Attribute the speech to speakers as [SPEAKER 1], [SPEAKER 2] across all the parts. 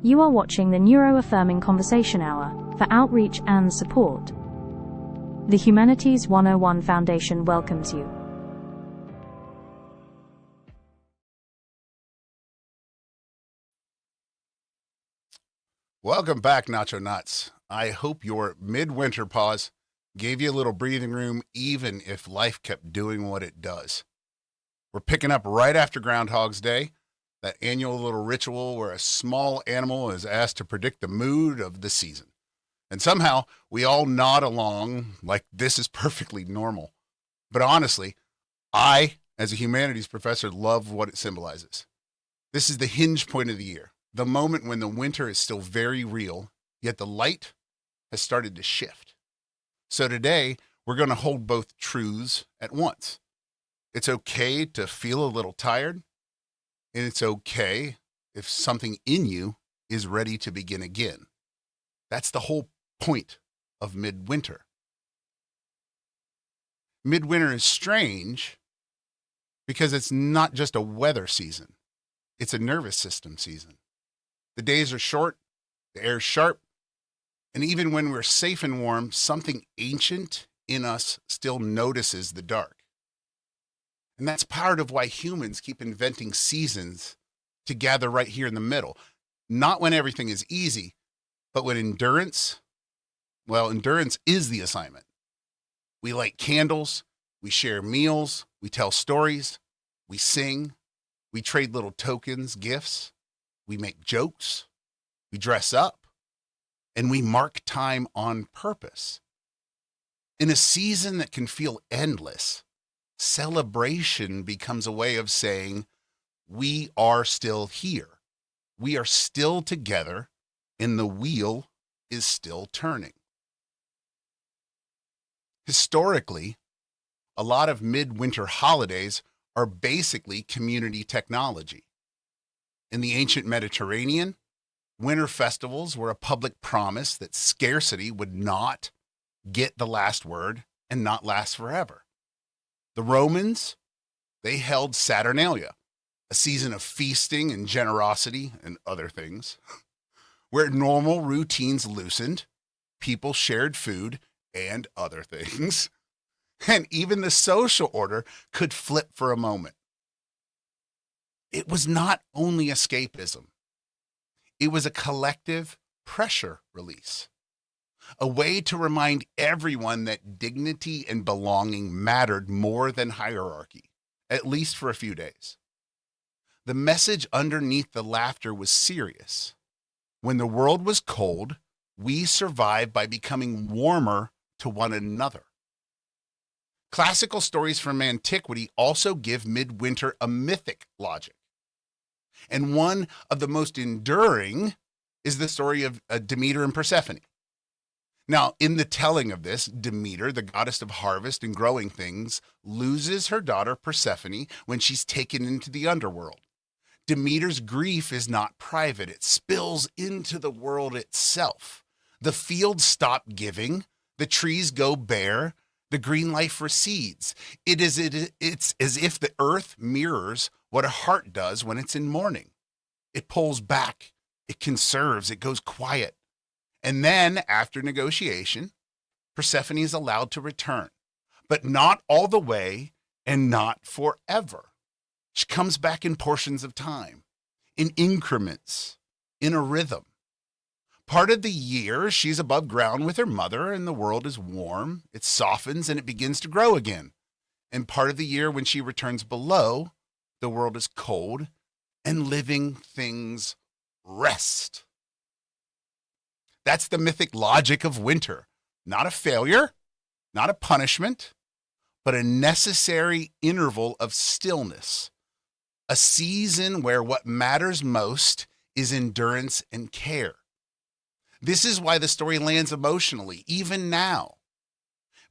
[SPEAKER 1] You are watching the Neuro-Affirming Conversation Hour for outreach and support. The Humanities 101 Foundation welcomes you.
[SPEAKER 2] Welcome back, Nacho Nuts. I hope your midwinter pause gave you a little breathing room, even if life kept doing what it does. We're picking up right after Groundhog's Day, that annual little ritual where a small animal is asked to predict the mood of the season. And somehow we all nod along like this is perfectly normal. But honestly, I, as a humanities professor, love what it symbolizes. This is the hinge point of the year, the moment when the winter is still very real, yet the light has started to shift. So today, we're going to hold both truths at once. It's okay to feel a little tired, and it's okay if something in you is ready to begin again. That's the whole point of midwinter. Midwinter is strange because it's not just a weather season. It's a nervous system season. The days are short, the air's sharp, and even when we're safe and warm, something ancient in us still notices the dark. And that's part of why humans keep inventing seasons to gather right here in the middle. Not when everything is easy, but when endurance is the assignment. We light candles, we share meals, we tell stories, we sing, we trade little tokens, gifts, we make jokes, we dress up, and we mark time on purpose. In a season that can feel endless, celebration becomes a way of saying, we are still here. We are still together, and the wheel is still turning. Historically, a lot of midwinter holidays are basically community technology. In the ancient Mediterranean, winter festivals were a public promise that scarcity would not get the last word and not last forever. The Romans, they held Saturnalia, a season of feasting and generosity and other things, where normal routines loosened, people shared food and other things, and even the social order could flip for a moment. It was not only escapism. It was a collective pressure release, a way to remind everyone that dignity and belonging mattered more than hierarchy, at least for a few days. The message underneath the laughter was serious. When the world was cold, we survived by becoming warmer to one another. Classical stories from antiquity also give midwinter a mythic logic. And one of the most enduring is the story of Demeter and Persephone. Now, in the telling of this, Demeter, the goddess of harvest and growing things, loses her daughter Persephone when she's taken into the underworld. Demeter's grief is not private. It spills into the world itself. The fields stop giving. The trees go bare. The green life recedes. It's as if the earth mirrors what a heart does when it's in mourning. It pulls back. It conserves. It goes quiet. And then, after negotiation, Persephone is allowed to return, but not all the way and not forever. She comes back in portions of time, in increments, in a rhythm. Part of the year, she's above ground with her mother, and the world is warm. It softens, and it begins to grow again. And part of the year, when she returns below, the world is cold, and living things rest. That's the mythic logic of winter. Not a failure, not a punishment, but a necessary interval of stillness. A season where what matters most is endurance and care. This is why the story lands emotionally, even now.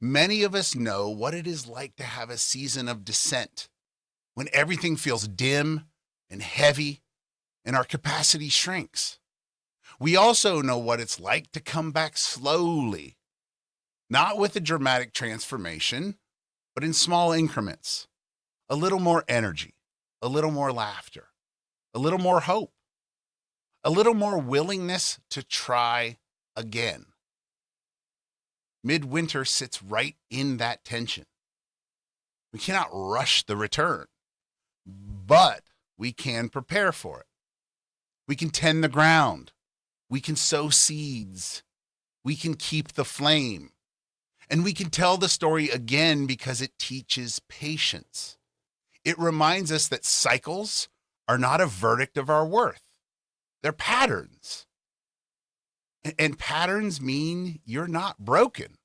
[SPEAKER 2] Many of us know what it is like to have a season of descent, when everything feels dim and heavy and our capacity shrinks. We also know what it's like to come back slowly, not with a dramatic transformation, but in small increments. A little more energy, a little more laughter, a little more hope, a little more willingness to try again. Midwinter sits right in that tension. We cannot rush the return, but we can prepare for it. We can tend the ground. We can sow seeds. We can keep the flame. And we can tell the story again because it teaches patience. It reminds us that cycles are not a verdict of our worth. They're patterns. And patterns mean you're not broken.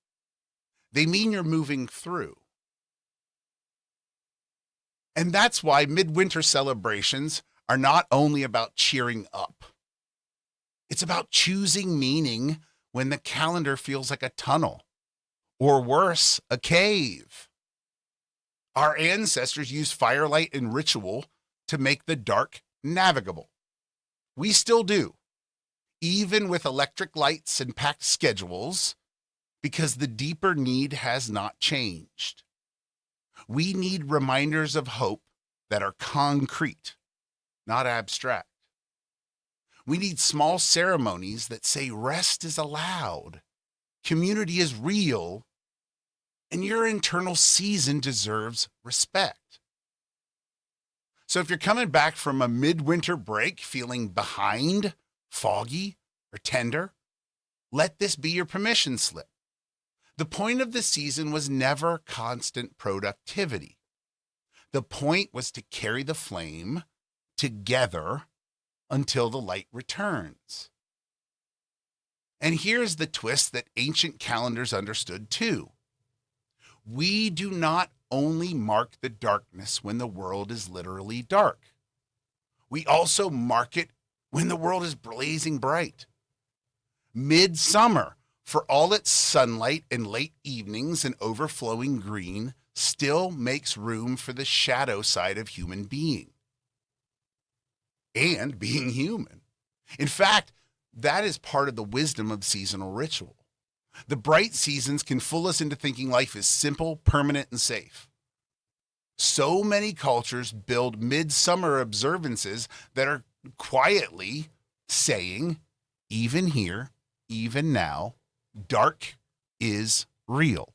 [SPEAKER 2] They mean you're moving through. And that's why midwinter celebrations are not only about cheering up. It's about choosing meaning when the calendar feels like a tunnel, or worse, a cave. Our ancestors used firelight and ritual to make the dark navigable. We still do, even with electric lights and packed schedules, because the deeper need has not changed. We need reminders of hope that are concrete, not abstract. We need small ceremonies that say rest is allowed, community is real, and your internal season deserves respect. So if you're coming back from a midwinter break feeling behind, foggy, or tender, let this be your permission slip. The point of the season was never constant productivity. The point was to carry the flame together until the light returns. And here's the twist that ancient calendars understood too. We do not only mark the darkness when the world is literally dark. We also mark it when the world is blazing bright. Midsummer, for all its sunlight and late evenings and overflowing green, still makes room for the shadow side of human being. And being human. In fact, that is part of the wisdom of seasonal ritual. The bright seasons can fool us into thinking life is simple, permanent, and safe. So many cultures build midsummer observances that are quietly saying, even here, even now, dark is real.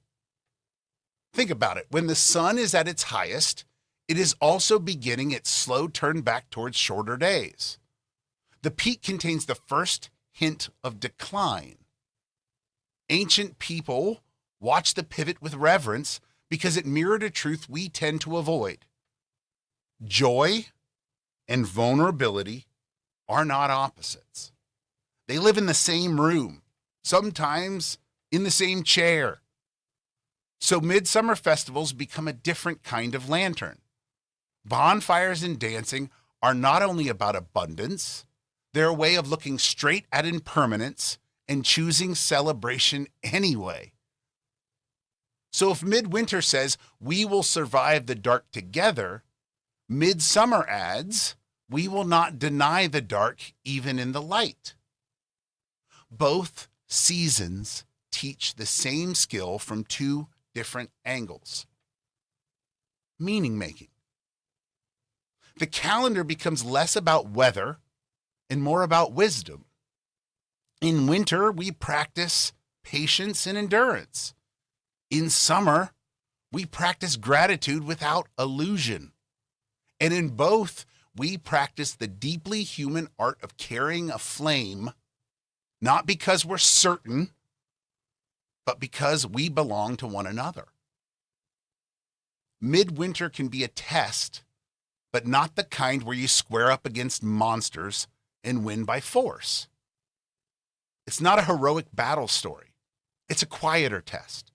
[SPEAKER 2] Think about it. When the sun is at its highest, it is also beginning its slow turn back towards shorter days. The peak contains the first hint of decline. Ancient people watched the pivot with reverence because it mirrored a truth we tend to avoid. Joy and vulnerability are not opposites. They live in the same room, sometimes in the same chair. So midsummer festivals become a different kind of lantern. Bonfires and dancing are not only about abundance, they're a way of looking straight at impermanence and choosing celebration anyway. So if midwinter says, we will survive the dark together, midsummer adds, we will not deny the dark even in the light. Both seasons teach the same skill from two different angles. Meaning making. The calendar becomes less about weather and more about wisdom. In winter, we practice patience and endurance. In summer, we practice gratitude without illusion. And in both, we practice the deeply human art of carrying a flame, not because we're certain, but because we belong to one another. Midwinter can be a test, but not the kind where you square up against monsters and win by force. It's not a heroic battle story. It's a quieter test.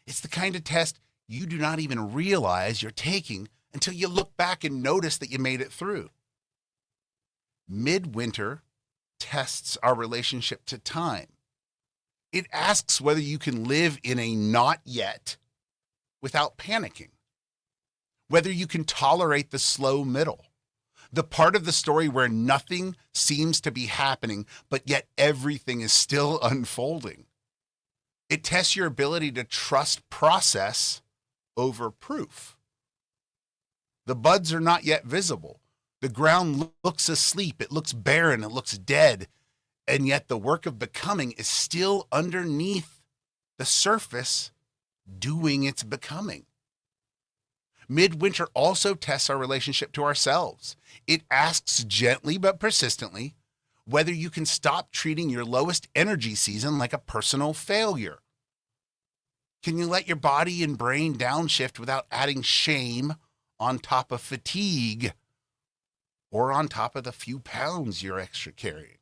[SPEAKER 2] It's the kind of test you do not even realize you're taking until you look back and notice that you made it through. Midwinter tests our relationship to time. It asks whether you can live in a not yet without panicking, whether you can tolerate the slow middle, the part of the story where nothing seems to be happening, but yet everything is still unfolding. It tests your ability to trust process over proof. The buds are not yet visible, The ground looks asleep, it looks barren, it looks dead, and yet the work of becoming is still underneath the surface doing its becoming. Midwinter also tests our relationship to ourselves. It asks gently but persistently whether you can stop treating your lowest energy season like a personal failure. Can you let your body and brain downshift without adding shame on top of fatigue or on top of the few pounds you're extra carrying?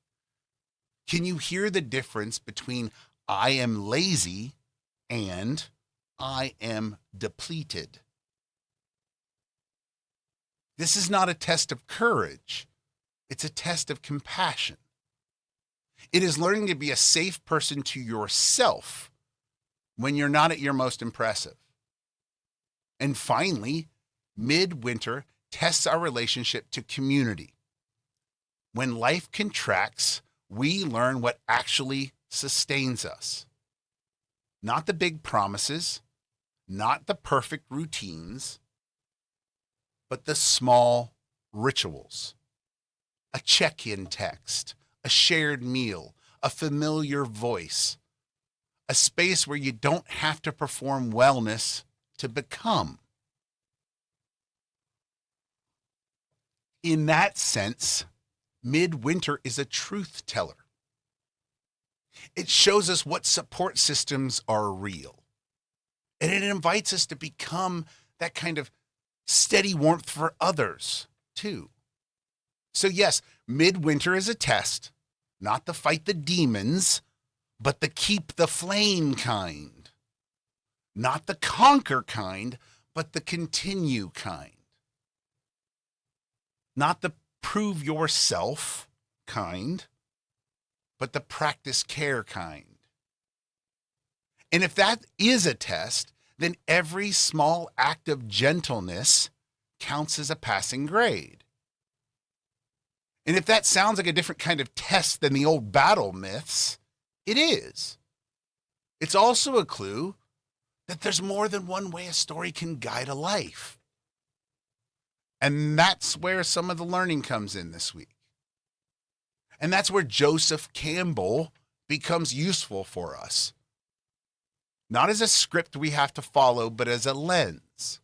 [SPEAKER 2] Can you hear the difference between I am lazy and I am depleted? This is not a test of courage. It's a test of compassion. It is learning to be a safe person to yourself when you're not at your most impressive. And finally, Midwinter tests our relationship to community. When life contracts, we learn what actually sustains us. Not the big promises, not the perfect routines, but the small rituals. A check-in text, a shared meal, a familiar voice, a space where you don't have to perform wellness to become. In that sense, Midwinter is a truth teller. It shows us what support systems are real. And it invites us to become that kind of steady warmth for others, too. So yes, Midwinter is a test, not the fight the demons, but the keep the flame kind. Not the conquer kind, but the continue kind. Not the prove yourself kind, but the practice care kind. And if that is a test, then every small act of gentleness counts as a passing grade. And if that sounds like a different kind of test than the old battle myths, it is. It's also a clue that there's more than one way a story can guide a life. And that's where some of the learning comes in this week. And that's where Joseph Campbell becomes useful for us. Not as a script we have to follow, but as a lens.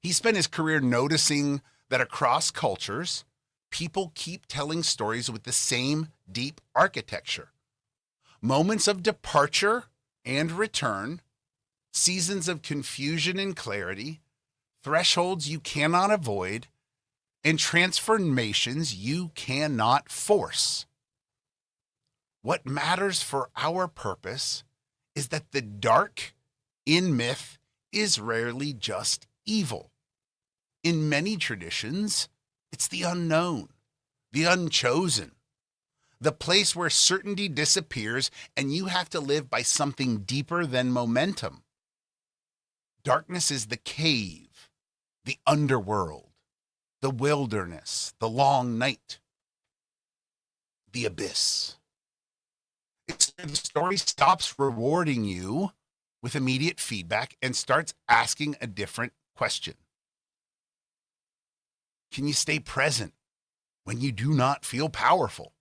[SPEAKER 2] He spent his career noticing that across cultures, people keep telling stories with the same deep architecture. Moments of departure and return, seasons of confusion and clarity, thresholds you cannot avoid, and transformations you cannot force. What matters for our purpose is that the dark in myth is rarely just evil. In many traditions, it's the unknown, the unchosen, the place where certainty disappears and you have to live by something deeper than momentum. Darkness is the cave, the underworld, the wilderness, the long night, the abyss. It's where the story stops rewarding you with immediate feedback and starts asking a different question. Can you stay present when you do not feel powerful?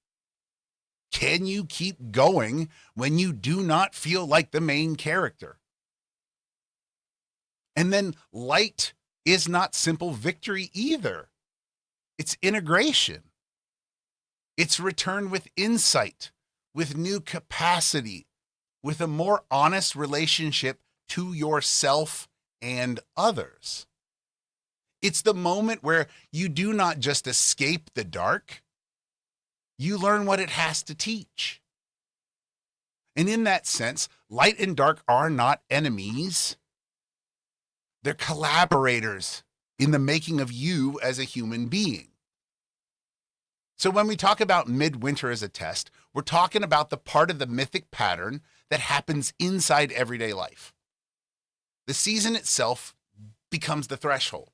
[SPEAKER 2] Can you keep going when you do not feel like the main character? And then light is not simple victory either. It's integration. It's return with insight, with new capacity, with a more honest relationship to yourself and others. It's the moment where you do not just escape the dark, you learn what it has to teach. And in that sense, light and dark are not enemies. They're collaborators in the making of you as a human being. So when we talk about Midwinter as a test, we're talking about the part of the mythic pattern that happens inside everyday life. The season itself becomes the threshold.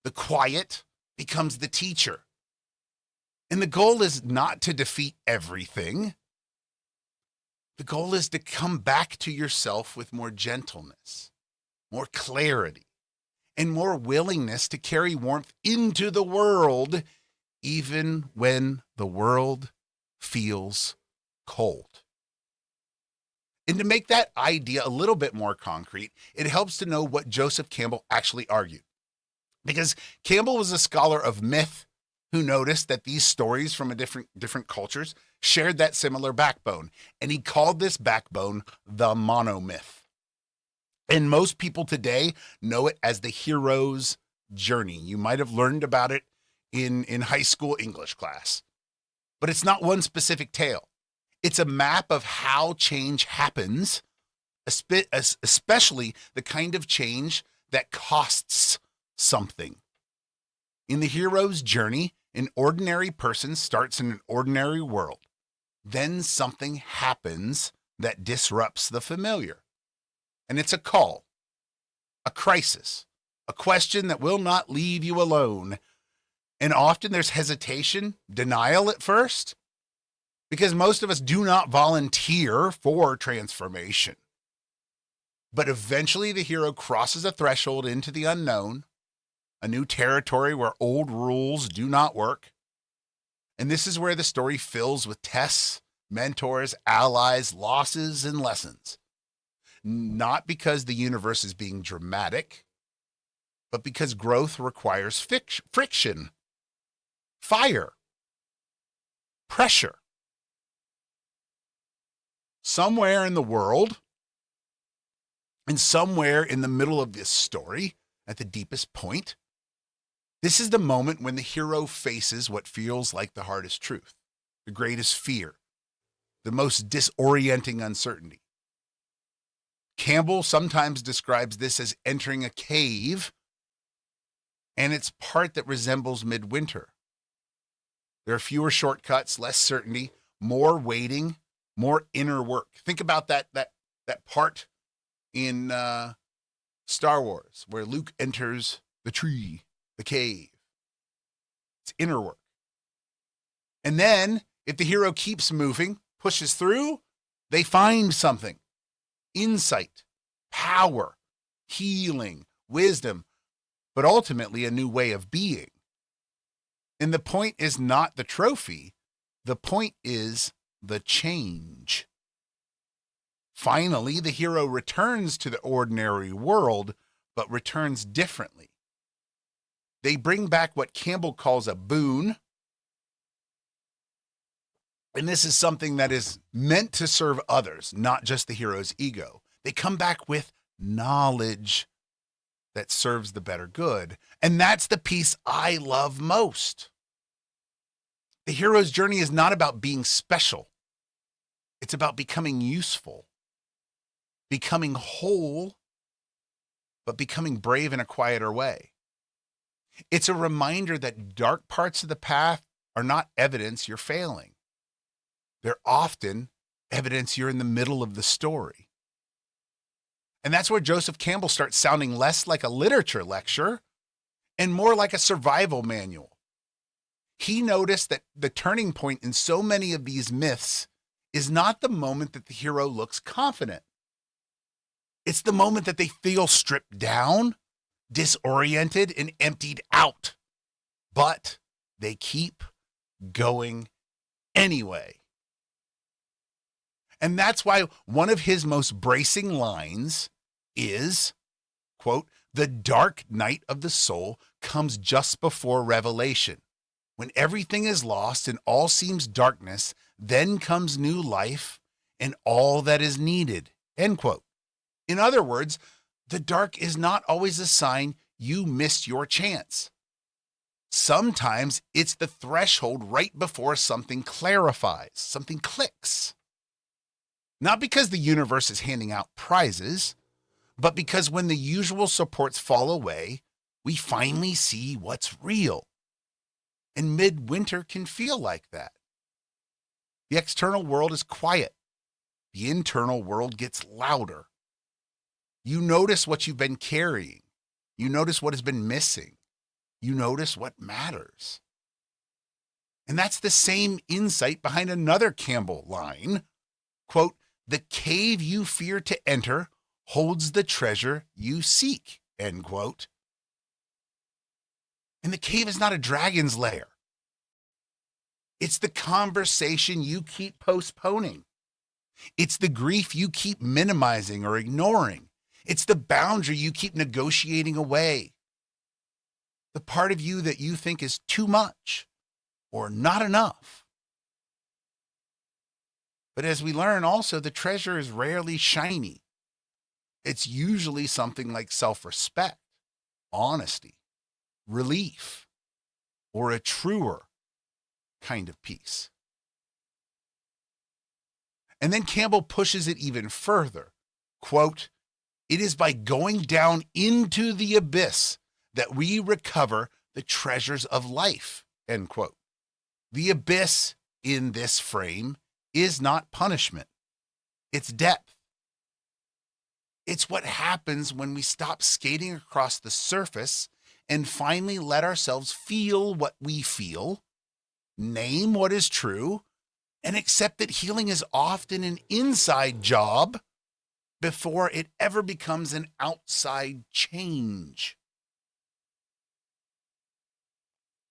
[SPEAKER 2] The quiet becomes the teacher. And the goal is not to defeat everything. The goal is to come back to yourself with more gentleness, more clarity, and more willingness to carry warmth into the world, even when the world feels cold. And to make that idea a little bit more concrete, it helps to know what Joseph Campbell actually argued. Because Campbell was a scholar of myth who noticed that these stories from different cultures shared that similar backbone. And he called this backbone the monomyth. And most people today know it as the hero's journey. You might have learned about it in high school English class. But it's not one specific tale. It's a map of how change happens, especially the kind of change that costs something. In the hero's journey, an ordinary person starts in an ordinary world. Then something happens that disrupts the familiar. And it's a call, a crisis, a question that will not leave you alone. And often there's hesitation, denial at first, because most of us do not volunteer for transformation. But eventually the hero crosses a threshold into the unknown, a new territory where old rules do not work. And this is where the story fills with tests, mentors, allies, losses, and lessons. Not because the universe is being dramatic, but because growth requires friction, fire, pressure. Somewhere in the world, and somewhere in the middle of this story, at the deepest point, this is the moment when the hero faces what feels like the hardest truth, the greatest fear, the most disorienting uncertainty. Campbell sometimes describes this as entering a cave, and it's part that resembles Midwinter. There are fewer shortcuts, less certainty, more waiting, more inner work. Think about that part in Star Wars where Luke enters the tree, the cave. It's inner work. And then if the hero keeps moving, pushes through, they find something. Insight, power, healing, wisdom, but ultimately a new way of being. And the point is not the trophy. The point is the change. Finally, the hero returns to the ordinary world, but returns differently. They bring back what Campbell calls a boon. And this is something that is meant to serve others, not just the hero's ego. They come back with knowledge that serves the better good. And that's the piece I love most. The hero's journey is not about being special. It's about becoming useful, becoming whole, but becoming brave in a quieter way. It's a reminder that dark parts of the path are not evidence you're failing. They're often evidence you're in the middle of the story. And that's where Joseph Campbell starts sounding less like a literature lecture and more like a survival manual. He noticed that the turning point in so many of these myths is not the moment that the hero looks confident. It's the moment that they feel stripped down, disoriented, and emptied out. But they keep going anyway. And that's why one of his most bracing lines is, quote, "The dark night of the soul comes just before revelation. When everything is lost and all seems darkness, then comes new life and all that is needed," end quote. In other words, the dark is not always a sign you missed your chance. Sometimes it's the threshold right before something clarifies, something clicks. Not because the universe is handing out prizes, but because when the usual supports fall away, we finally see what's real. And Midwinter can feel like that. The external world is quiet. The internal world gets louder. You notice what you've been carrying. You notice what has been missing. You notice what matters. And that's the same insight behind another Campbell line, quote, "The cave you fear to enter holds the treasure you seek," end quote. And the cave is not a dragon's lair. It's the conversation you keep postponing. It's the grief you keep minimizing or ignoring. It's the boundary you keep negotiating away. The part of you that you think is too much or not enough. But as we learn also, the treasure is rarely shiny. It's usually something like self-respect, honesty, relief, or a truer kind of peace. And then Campbell pushes it even further. Quote, "It is by going down into the abyss that we recover the treasures of life," end quote. The abyss in this frame is not punishment. It's depth. It's what happens when we stop skating across the surface and finally let ourselves feel what we feel, name what is true, and accept that healing is often an inside job before it ever becomes an outside change.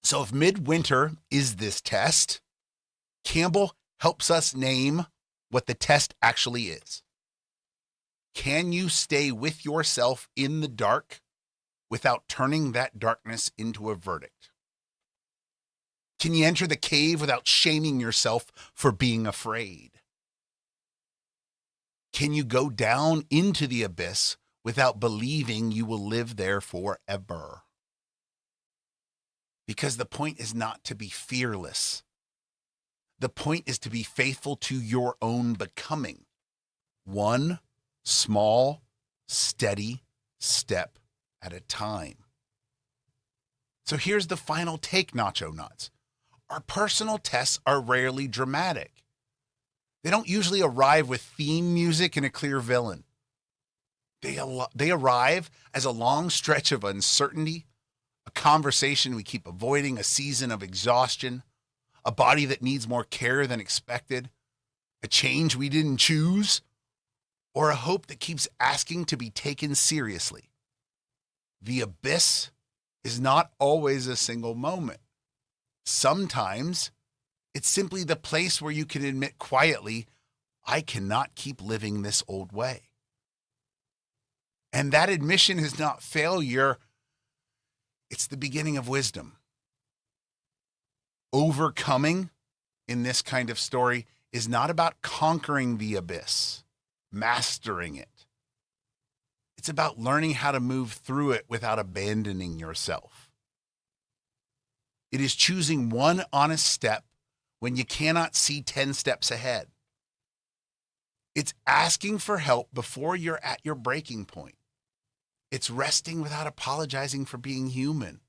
[SPEAKER 2] So if Midwinter is this test, Campbell helps us name what the test actually is. Can you stay with yourself in the dark without turning that darkness into a verdict? Can you enter the cave without shaming yourself for being afraid? Can you go down into the abyss without believing you will live there forever? Because the point is not to be fearless. The point is to be faithful to your own becoming. One small, steady step at a time. So here's the final take, Nacho Nuts. Our personal tests are rarely dramatic. They don't usually arrive with theme music and a clear villain. They arrive as a long stretch of uncertainty, a conversation we keep avoiding, a season of exhaustion, a body that needs more care than expected, a change we didn't choose, or a hope that keeps asking to be taken seriously. The abyss is not always a single moment. Sometimes it's simply the place where you can admit quietly, I cannot keep living this old way. And that admission is not failure. It's the beginning of wisdom. Overcoming in this kind of story is not about conquering the abyss, mastering it. It's about learning how to move through it without abandoning yourself. It is choosing one honest step when you cannot see 10 steps ahead. It's asking for help before you're at your breaking point. It's resting without apologizing for being human.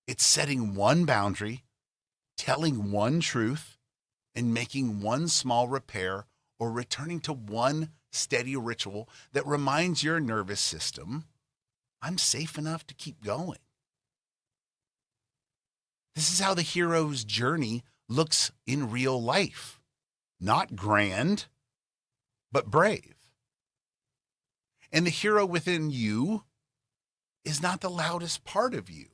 [SPEAKER 2] It's setting one boundary, telling one truth, and making one small repair or returning to one steady ritual that reminds your nervous system, I'm safe enough to keep going. This is how the hero's journey looks in real life. Not grand, but brave. And the hero within you is not the loudest part of you.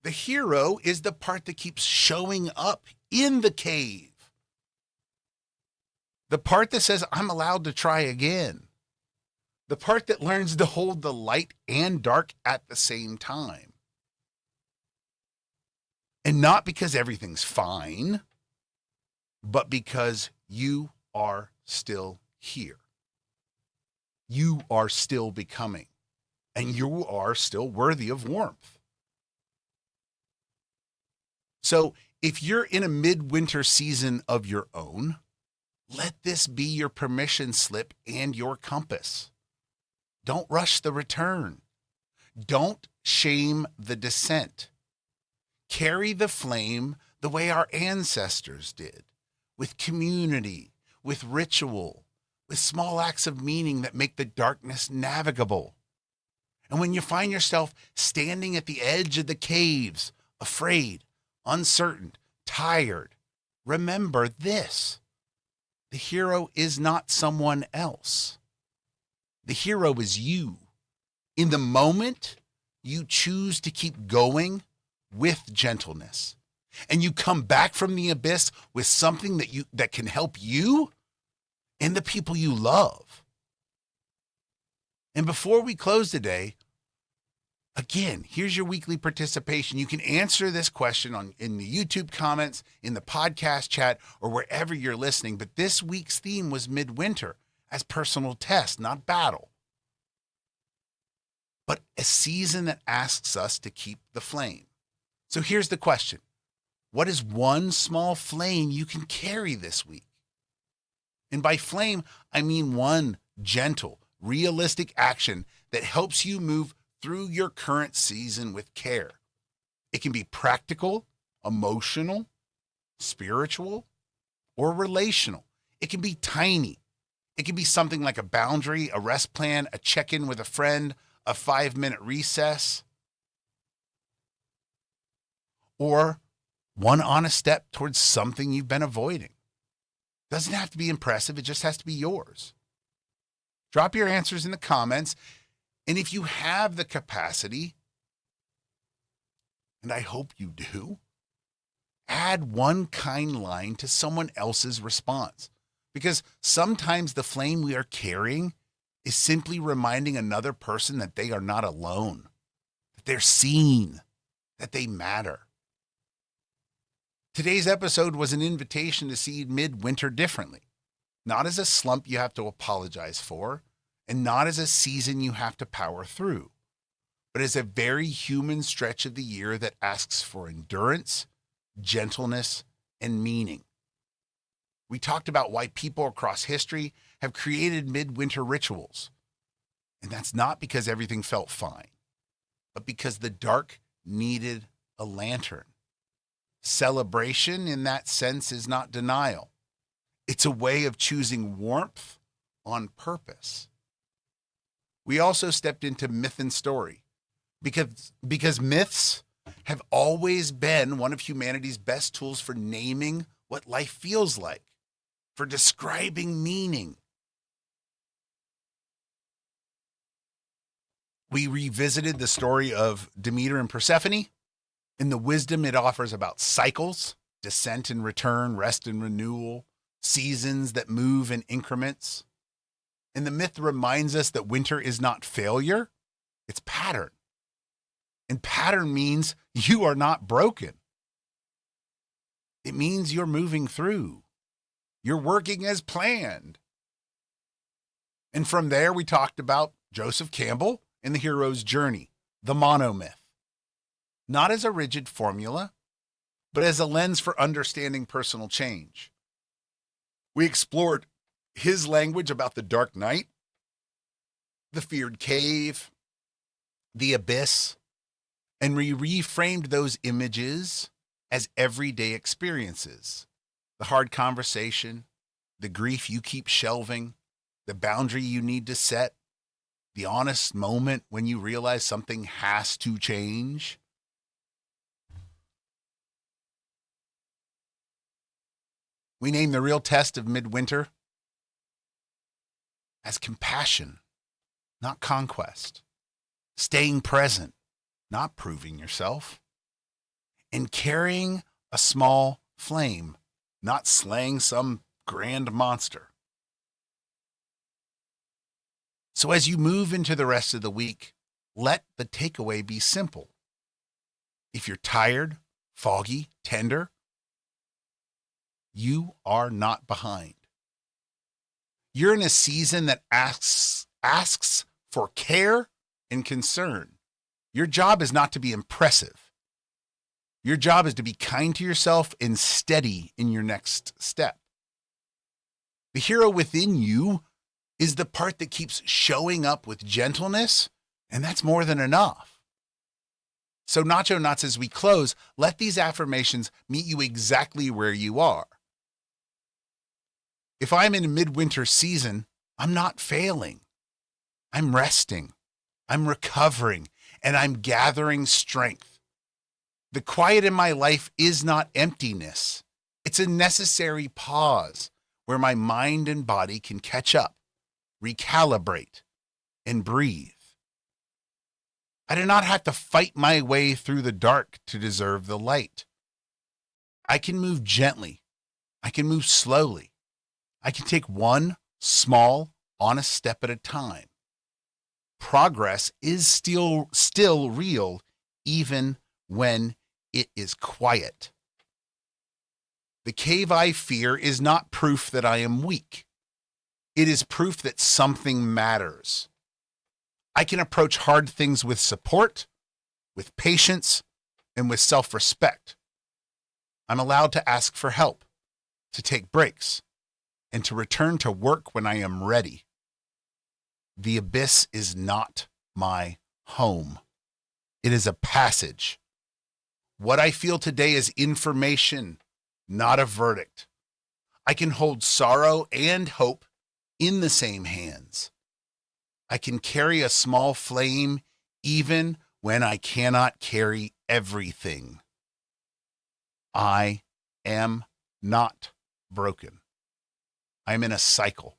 [SPEAKER 2] The hero is the part that keeps showing up in the cave. The part that says, I'm allowed to try again. The part that learns to hold the light and dark at the same time. And not because everything's fine, but because you are still here. You are still becoming, and you are still worthy of warmth. So if you're in a midwinter season of your own, let this be your permission slip and your compass. Don't rush the return. Don't shame the descent. Carry the flame the way our ancestors did, with community, with ritual, with small acts of meaning that make the darkness navigable. And when you find yourself standing at the edge of the caves, afraid, uncertain, tired, remember this. The hero is not someone else. The hero is you. In the moment, you choose to keep going with gentleness. And you come back from the abyss with something that can help you and the people you love. And before we close today, again, here's your weekly participation. You can answer this question in the YouTube comments, in the podcast chat, or wherever you're listening. But this week's theme was Midwinter as personal test, not battle. But a season that asks us to keep the flame. So here's the question. What is one small flame you can carry this week? And by flame, I mean one gentle, realistic action that helps you move through your current season with care. It can be practical, emotional, spiritual, or relational. It can be tiny. It can be something like a boundary, a rest plan, a check-in with a friend, a 5-minute recess, or one honest step towards something you've been avoiding. Doesn't have to be impressive. It just has to be yours. Drop your answers in the comments. And if you have the capacity, and I hope you do, add one kind line to someone else's response. Because sometimes the flame we are carrying is simply reminding another person that they are not alone, that they're seen, that they matter. Today's episode was an invitation to see Midwinter differently, not as a slump you have to apologize for, and not as a season you have to power through, but as a very human stretch of the year that asks for endurance, gentleness, and meaning. We talked about why people across history have created midwinter rituals. And that's not because everything felt fine, but because the dark needed a lantern. Celebration in that sense is not denial. It's a way of choosing warmth on purpose. We also stepped into myth and story because myths have always been one of humanity's best tools for naming what life feels like, for describing meaning. We revisited the story of Demeter and Persephone and the wisdom it offers about cycles, descent and return, rest and renewal, seasons that move in increments. And the myth reminds us that winter is not failure, it's pattern. And pattern means you are not broken. It means you're moving through. You're working as planned. And from there, we talked about Joseph Campbell and the hero's journey, the monomyth. Not as a rigid formula, but as a lens for understanding personal change. We explored his language about the dark night, the feared cave, the abyss, and we reframed those images as everyday experiences. The hard conversation, the grief you keep shelving, the boundary you need to set, the honest moment when you realize something has to change. We named the real test of midwinter as compassion, not conquest, staying present, not proving yourself, and carrying a small flame, not slaying some grand monster. So as you move into the rest of the week, let the takeaway be simple. If you're tired, foggy, tender, you are not behind. You're in a season that asks for care and concern. Your job is not to be impressive. Your job is to be kind to yourself and steady in your next step. The hero within you is the part that keeps showing up with gentleness, and that's more than enough. So Nacho Knots, as we close, let these affirmations meet you exactly where you are. If I'm in a midwinter season, I'm not failing. I'm resting. I'm recovering, and I'm gathering strength. The quiet in my life is not emptiness. It's a necessary pause where my mind and body can catch up, recalibrate, and breathe. I do not have to fight my way through the dark to deserve the light. I can move gently. I can move slowly. I can take one small, honest step at a time. Progress is still real, even when it is quiet. The cave I fear is not proof that I am weak. It is proof that something matters. I can approach hard things with support, with patience, and with self-respect. I'm allowed to ask for help, to take breaks, and to return to work when I am ready. The abyss is not my home. It is a passage. What I feel today is information, not a verdict. I can hold sorrow and hope in the same hands. I can carry a small flame even when I cannot carry everything. I am not broken. I am in a cycle.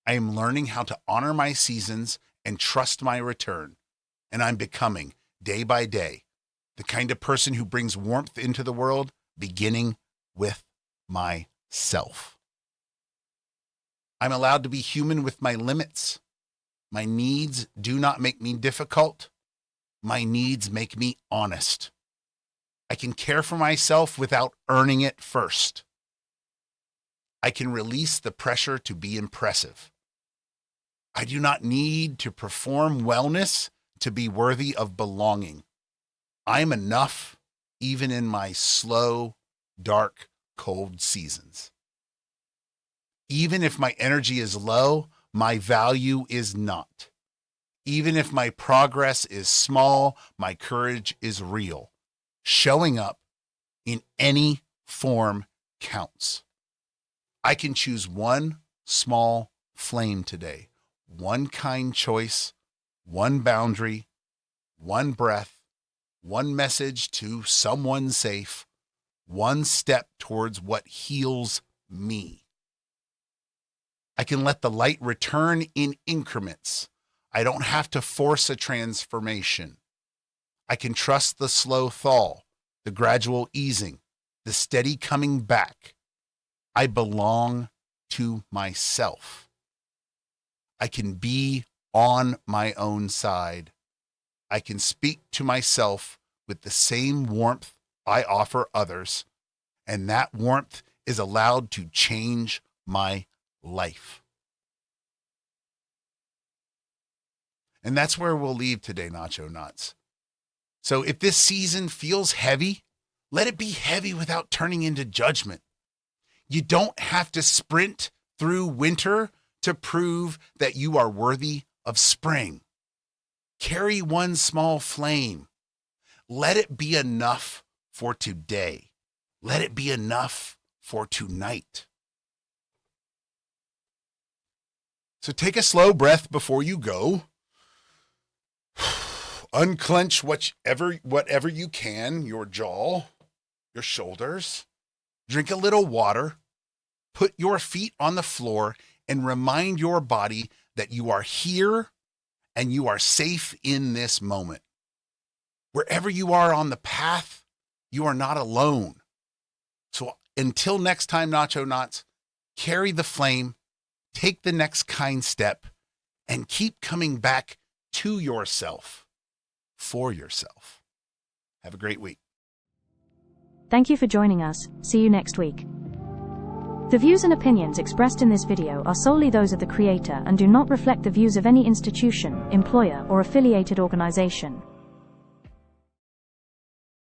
[SPEAKER 2] I am learning how to honor my seasons and trust my return. And I'm becoming, day by day, the kind of person who brings warmth into the world, beginning with myself. I'm allowed to be human with my limits. My needs do not make me difficult. My needs make me honest. I can care for myself without earning it first. I can release the pressure to be impressive. I do not need to perform wellness to be worthy of belonging. I am enough even in my slow, dark, cold seasons. Even if my energy is low, my value is not. Even if my progress is small, my courage is real. Showing up in any form counts. I can choose one small flame today, one kind choice, one boundary, one breath, one message to someone safe, one step towards what heals me. I can let the light return in increments. I don't have to force a transformation. I can trust the slow thaw, the gradual easing, the steady coming back. I belong to myself. I can be on my own side. I can speak to myself with the same warmth I offer others, and that warmth is allowed to change my life. And that's where we'll leave today, Nacho Nuts. So if this season feels heavy, let it be heavy without turning into judgment. You don't have to sprint through winter to prove that you are worthy of spring. Carry one small flame. Let it be enough for today. Let it be enough for tonight. So take a slow breath before you go. Unclench whatever you can, your jaw, your shoulders. Drink a little water. Put your feet on the floor and remind your body that you are here and you are safe in this moment. Wherever you are on the path, you are not alone. So until next time, Nacho Knots, carry the flame, take the next kind step, and keep coming back to yourself, for yourself. Have a great week.
[SPEAKER 1] Thank you for joining us. See you next week. The views and opinions expressed in this video are solely those of the creator and do not reflect the views of any institution, employer, or affiliated organization.